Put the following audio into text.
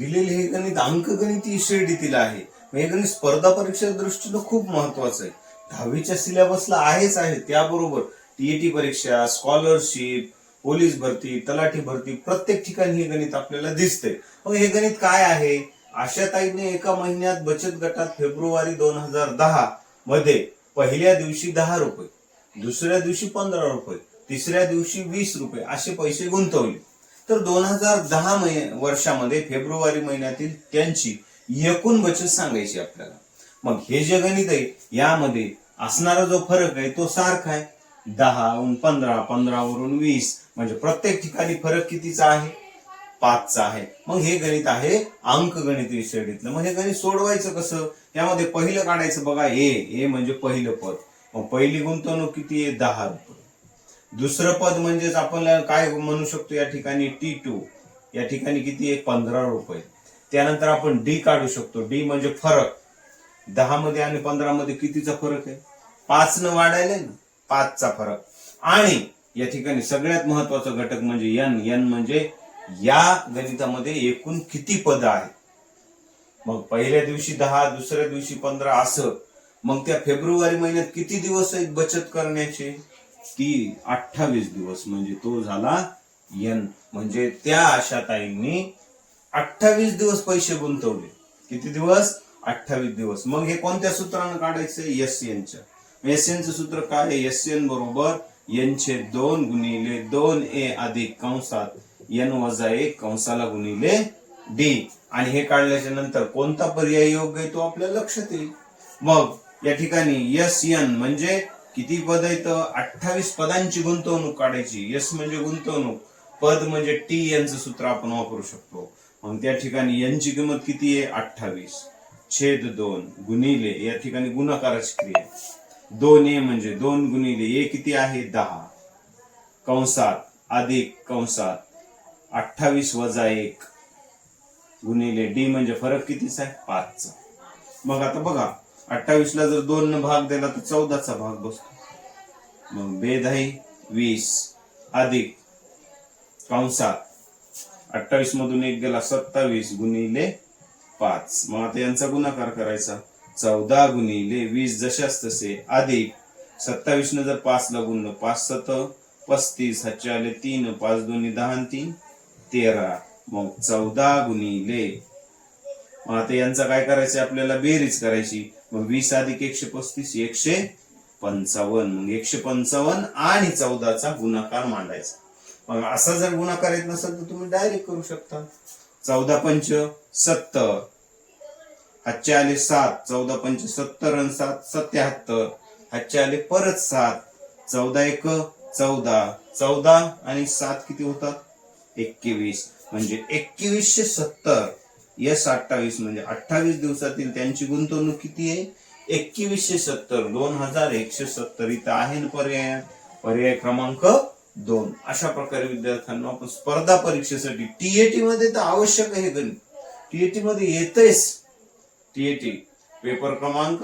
दिलेले हे गणित अंकगणितीय श्रेणीतील आहे. हे गणित स्पर्धा परीक्षेच्या दृष्टीनं खूप महत्वाचं आहे. 10वीच्या सिलेबसला आहेच आहे, त्याबरोबर टीईटी परीक्षा, स्कॉलरशिप, पोलीस भरती, तलाठी भरती प्रत्येक ठिकाणी हे गणित आपल्याला दिसतंय. मग हे गणित काय आहे? आशाताईने एका महिन्यात बचत गटात फेब्रुवारी 2010 मध्ये पहिल्या दिवशी 10 रुपये, दुसऱ्या दिवशी 15 रुपये, तिसऱ्या दिवशी 20 रुपये असे पैसे गुंतवले. तर 2010 वर्षामध्ये फेब्रुवारी महिन्यातील त्यांची एकूण बचत सांगायची आपल्याला. मग हे जे गणित आहे यामध्ये असणारा जो फरक आहे तो सारखा आहे. 10 वरून 15, 15 वरून 20, म्हणजे प्रत्येक ठिकाणी फरक कितीचा आहे? 5चा आहे. मग हे गणित आहे अंकगणितीय श्रेणीतलं. मग हे गणित सोडवायचं कसं? यामध्ये पहिलं काढायचं बघा, ए म्हणजे पहिलं पद. मग पहिली गुंतवणूक किती आहे? 10 रुपये. दुसरं पद म्हणजेच आपण काय म्हणू शकतो या ठिकाणी? T2. या ठिकाणी किती आहे? 15 रुपये. त्यानंतर आपण डी काढू शकतो. डी म्हणजे फरक. 10 मध्ये आणि 15 मध्ये कितीचा फरक आहे? 5 न वाढायला ना, 5चा फरक. आणि या ठिकाणी सगळ्यात महत्वाचा घटक म्हणजे एन म्हणजे या गणितामध्ये एकूण किती पद आहेत. मग पहिल्या दिवशी 10, दुसऱ्या दिवशी 15 असं. मग त्या फेब्रुवारी महिन्यात किती दिवस आहेत बचत करण्याचे? ती 28 दिवस. म्हणजे तो झाला एन. म्हणजे त्या आशाताईंनी 28 दिवस पैसे गुंतवले. किती दिवस? 28 दिवस. मग हे कोणत्या सूत्रानं काढायचं? एसएनच्या. एसएनचं सूत्र काय आहे? एसएन बरोबर n/2 गुणिले 2a अधिक कंसात n वजा 1 कंसाला गुणिले डी. आणि हे काढल्याच्या नंतर कोणता पर्याय योग्य आहे तो आपल्या लक्षात येईल. मग या ठिकाणी एसएन म्हणजे किती पद आहेत? 28 पदांची गुंतवणूक काढायची. एस म्हणजे गुंतवणूक, पद म्हणजे टी. यांचं सूत्र आपण वापरू शकतो. मग त्या ठिकाणी यांची किंमत किती आहे? 28/2 गुणिले, या ठिकाणी गुणाकाराची क्रिया, 2a म्हणजे 2 गुणिले a किती आहे? 10 कंसात अधिक कंसात 28 वजा 1 गुणिले डी म्हणजे फरक कितीचा आहे? 5चा. मग आता बघा, 28 ला जर 2 न भाग दिला तर 14चा भाग बसतो. मग 2×10 20 अधिक कंसात 28 मधून 1 गेला 27 गुणिले 5. मग आता यांचा गुणाकार करायचा. 14 गुणिले 20 जशाच तसे अधिक 27 न जर 5 ला गुणलं 5×7 35, हातचे आले 3, 5×2 10 आणि 3 13. मग 14 गुणिले, मग आता यांचा काय करायचं? आपल्याला बेरीज करायची. मग 20 अधिक 135 155. मग 155 आणि 14चा गुणाकार मांडायचा. मग असा जर गुणाकार येत नसेल तर तुम्ही डायरेक्ट करू शकता. 14×5 70, हातचे आले 7, 14×5 70 आणि 7 77, हातचे आले परत 7, 14×1 14, 14 आणि 7 किती होतात? 21. म्हणजे 2170. यस 28 म्हणजे 28 दिवसातील त्यांची गुंतवणूक किती आहे? 2170. 2170 इथं आहे ना पर्याय. पर्याय क्रमांक 2. अशा प्रकारे विद्यार्थ्यांना आपण स्पर्धा परीक्षेसाठी टीएटी मध्ये तर आवश्यक आहे गणित. टीएटी मध्ये येतेच. टीएटी पेपर क्रमांक